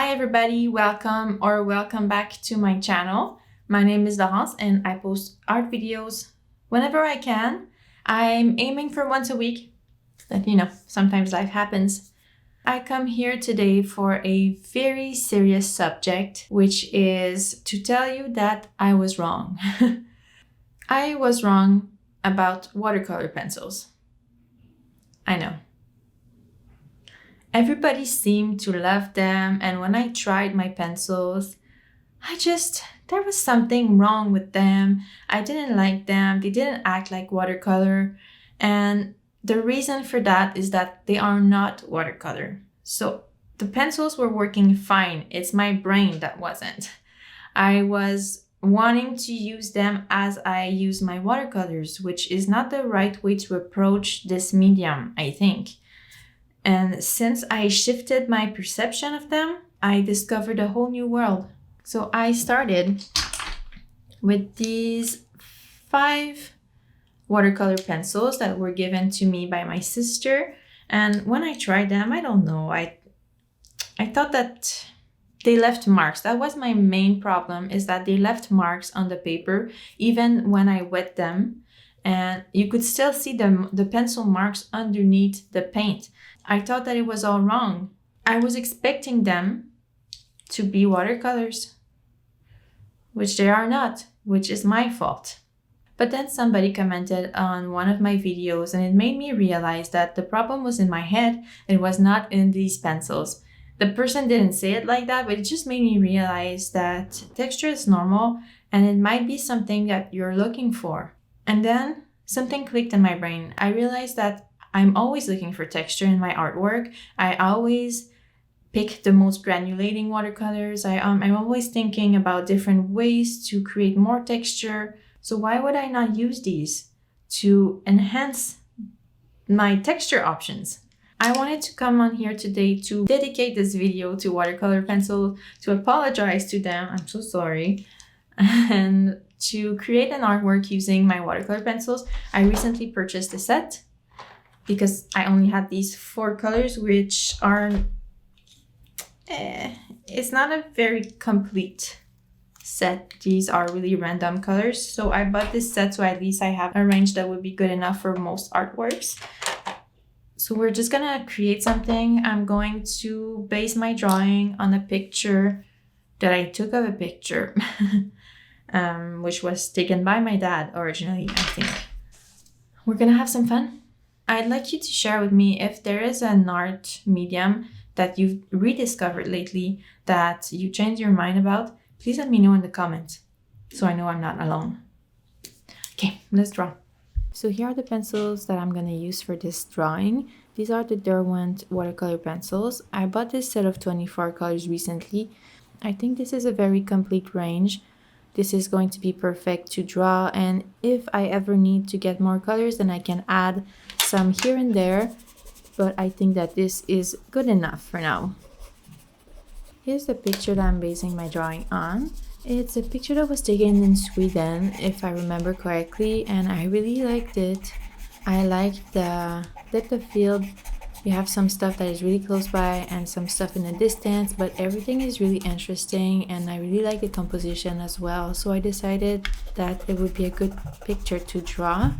Hi everybody, welcome back to my channel. My name is Laurence and I post art videos whenever I can. I'm aiming for once a week, but sometimes life happens. I come here today for a very serious subject, which is to tell you that I was wrong. I was wrong about watercolor pencils. I know. Everybody seemed to love them, and when I tried my pencils, there was something wrong with them. I didn't like them. They didn't act like watercolor. And the reason for that is that they are not watercolor. So the pencils were working fine. It's my brain that wasn't. I was wanting to use them as I use my watercolors, which is not the right way to approach this medium, I think. And since I shifted my perception of them, I discovered a whole new world. So I started with these 5 watercolor pencils that were given to me by my sister. And when I tried them, I don't know, I thought that they left marks. That was my main problem, is that they left marks on the paper, even when I wet them. And you could still see the pencil marks underneath the paint. I thought that it was all wrong. I was expecting them to be watercolors, which they are not, which is my fault. But then somebody commented on one of my videos and it made me realize that the problem was in my head. It was not in these pencils. The person didn't say it like that, but it just made me realize that texture is normal and it might be something that you're looking for. And then something clicked in my brain. I realized that I'm always looking for texture in my artwork. I always pick the most granulating watercolors. I'm always thinking about different ways to create more texture. So why would I not use these to enhance my texture options? I wanted to come on here today to dedicate this video to watercolor pencil, to apologize to them. I'm so sorry. And to create an artwork using my watercolor pencils. I recently purchased a set because I only had these 4 colors, which are, it's not a very complete set. These are really random colors. So I bought this set so at least I have a range that would be good enough for most artworks. So we're just gonna create something. I'm going to base my drawing on a picture that I took of a picture. Which was taken by my dad originally, I think. We're gonna have some fun. I'd like you to share with me if there is an art medium that you've rediscovered lately that you changed your mind about. Please let me know in the comments so I know I'm not alone. Okay, let's draw. So here are the pencils that I'm gonna use for this drawing. These are the Derwent watercolor pencils. I bought this set of 24 colors recently. I think this is a very complete range. This is going to be perfect to draw, and if I ever need to get more colors, then I can add some here and there, but I think that this is good enough for now. Here's the picture that I'm basing my drawing on. It's a picture that was taken in Sweden, if I remember correctly, and I really liked it. I liked the depth of field. You have some stuff that is really close by and some stuff in the distance, but everything is really interesting and I really like the composition as well. So I decided that it would be a good picture to draw.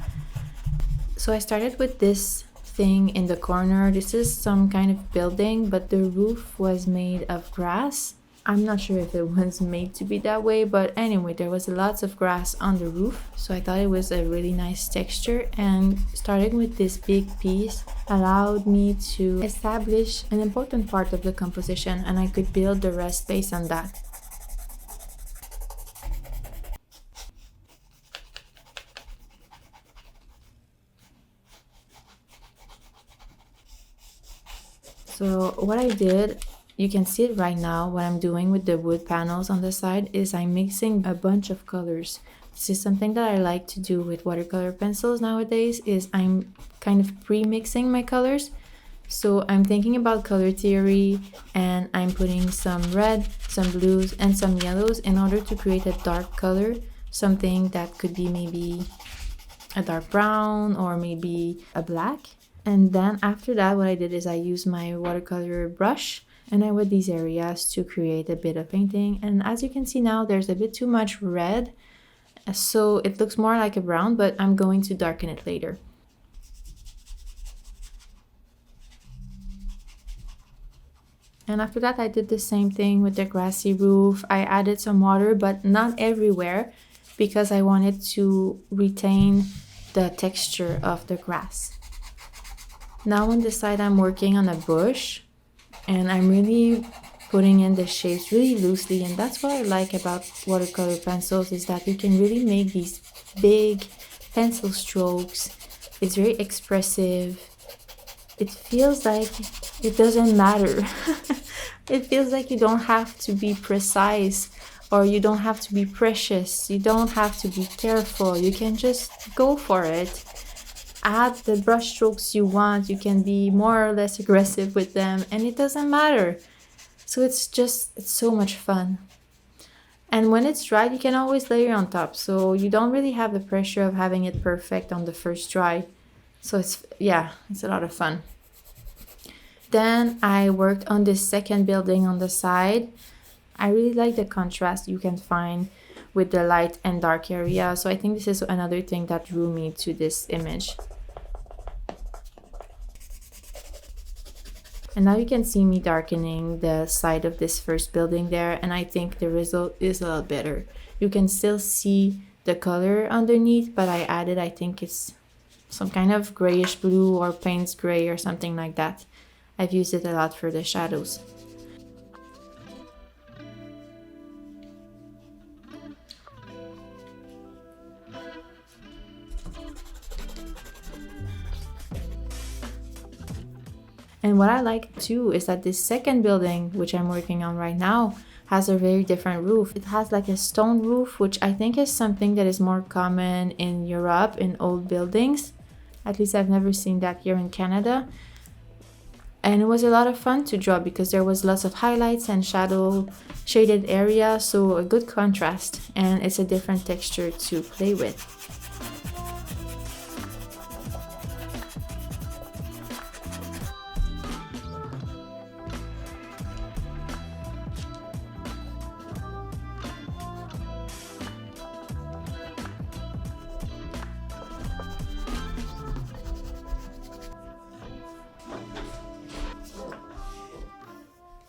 So I started with this thing in the corner. This is some kind of building, but the roof was made of grass. I'm not sure if it was made to be that way, but anyway, there was lots of grass on the roof, so I thought it was a really nice texture, and starting with this big piece allowed me to establish an important part of the composition, and I could build the rest based on that. So what I did, you can see it right now. What I'm doing with the wood panels on the side is I'm mixing a bunch of colors. This is something that I like to do with watercolor pencils nowadays, is I'm kind of pre-mixing my colors. So I'm thinking about color theory and I'm putting some red, some blues, and some yellows in order to create a dark color, something that could be maybe a dark brown or maybe a black. And then after that, what I did is I used my watercolor brush And I wet these areas to create a bit of painting. And as you can see now, there's a bit too much red, so it looks more like a brown, but I'm going to darken it later. And after that, I did the same thing with the grassy roof. I added some water, but not everywhere, because I wanted to retain the texture of the grass. Now on this side, I'm working on a bush, and I'm really putting in the shapes really loosely. And that's what I like about watercolor pencils, is that you can really make these big pencil strokes. It's very expressive. It feels like it doesn't matter. It feels like you don't have to be precise, or you don't have to be precious. You don't have to be careful. You can just go for it. Add the brush strokes you want. You can be more or less aggressive with them, and it doesn't matter. So it's so much fun. And when it's dry, you can always layer on top, so you don't really have the pressure of having it perfect on the first try. So it's a lot of fun. Then I worked on this second building on the side. I really like the contrast you can find with the light and dark area. So I think this is another thing that drew me to this image. And now you can see me darkening the side of this first building there, and I think the result is a lot better. You can still see the color underneath, but I added, I think it's some kind of grayish blue or Payne's gray or something like that. I've used it a lot for the shadows. And what I like too is that this second building, which I'm working on right now, has a very different roof. It has like a stone roof, which I think is something that is more common in Europe in old buildings. At least I've never seen that here in Canada. And it was a lot of fun to draw because there was lots of highlights and shaded area, so a good contrast, and it's a different texture to play with.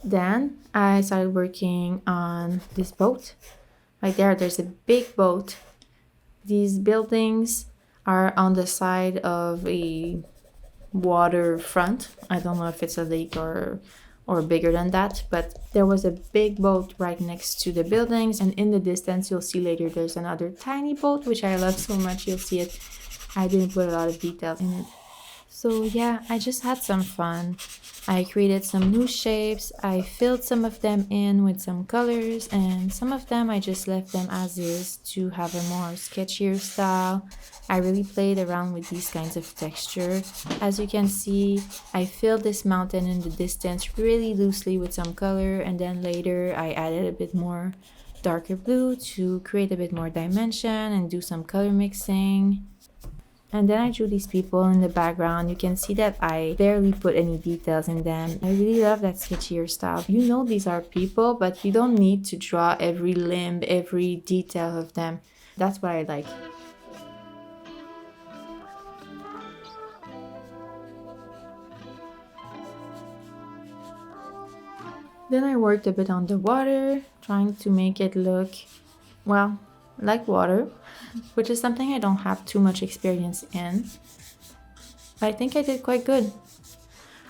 Then I started working on this boat. Right there's a big boat. These buildings are on the side of a waterfront. I don't know if it's a lake or bigger than that, but there was a big boat right next to the buildings, and in the distance you'll see later there's another tiny boat, which I love so much. You'll see it. I didn't put a lot of details in it. So yeah, I just had some fun. I created some new shapes. I filled some of them in with some colors, and some of them I just left them as is to have a more sketchier style. I really played around with these kinds of texture. As you can see, I filled this mountain in the distance really loosely with some color, and then later I added a bit more darker blue to create a bit more dimension and do some color mixing. And then I drew these people in the background. You can see that I barely put any details in them. I really love that sketchier style. You know these are people, but you don't need to draw every limb, every detail of them. That's what I like. Then I worked a bit on the water, trying to make it look, well, like water, which is something I don't have too much experience in. But I think I did quite good.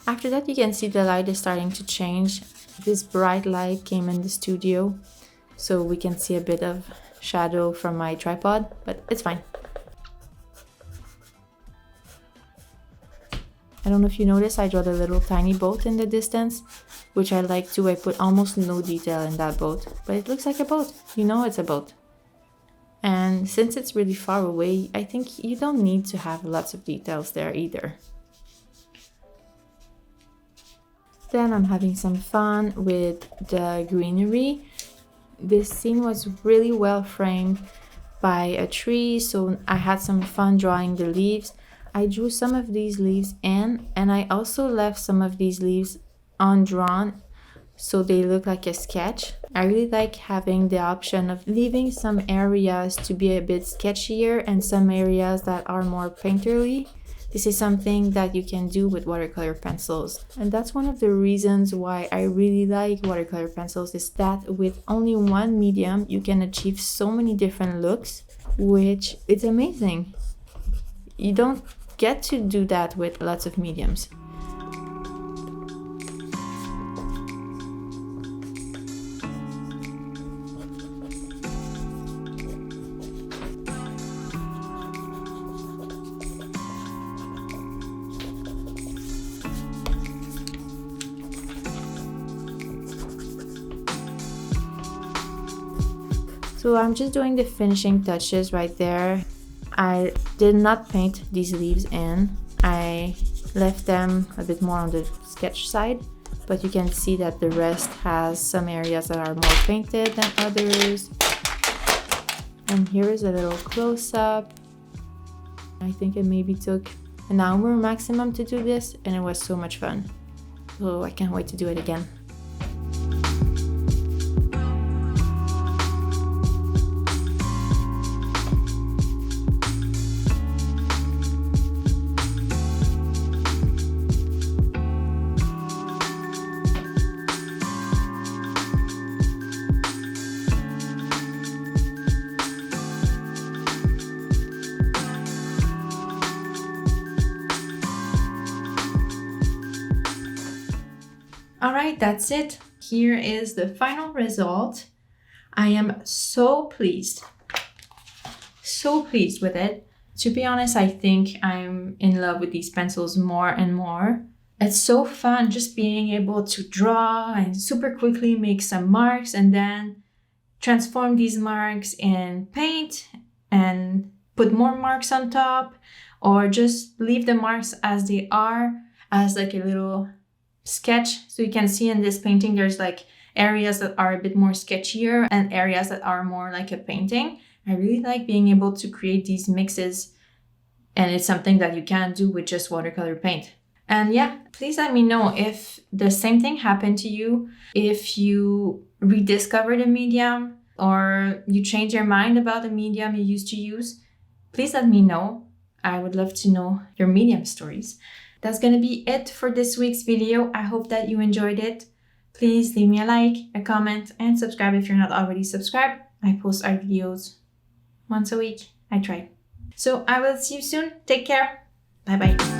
After that, you can see the light is starting to change. This bright light came in the studio, so we can see a bit of shadow from my tripod, but it's fine. I don't know if you notice, I draw the little tiny boat in the distance, which I like too. I put almost no detail in that boat, but it looks like a boat. You know it's a boat. And since it's really far away, I think you don't need to have lots of details there either. Then I'm having some fun with the greenery. This scene was really well framed by a tree, so I had some fun drawing the leaves. I drew some of these leaves in, and I also left some of these leaves undrawn so they look like a sketch. I really like having the option of leaving some areas to be a bit sketchier and some areas that are more painterly. This is something that you can do with watercolor pencils. And that's one of the reasons why I really like watercolor pencils, is that with only one medium, you can achieve so many different looks, which is amazing. You don't get to do that with lots of mediums. So I'm just doing the finishing touches right there. I did not paint these leaves in. I left them a bit more on the sketch side, but you can see that the rest has some areas that are more painted than others. And here is a little close-up. I think it maybe took an hour maximum to do this, and it was so much fun. So I can't wait to do it again. Alright, that's it. Here is the final result. I am so pleased with it. To be honest, I think I'm in love with these pencils more and more. It's so fun just being able to draw and super quickly make some marks and then transform these marks in paint and put more marks on top, or just leave the marks as they are as like a little sketch. So you can see in this painting there's like areas that are a bit more sketchier and areas that are more like a painting. I really like being able to create these mixes, and it's something that you can't do with just watercolor paint. And yeah, please let me know if the same thing happened to you, if you rediscovered a medium or you change your mind about the medium you used to use. Please let me know. I would love to know your medium stories. That's gonna be it for this week's video. I hope that you enjoyed it. Please leave me a like, a comment, and subscribe if you're not already subscribed. I post art videos once a week. I try. So I will see you soon. Take care. Bye bye.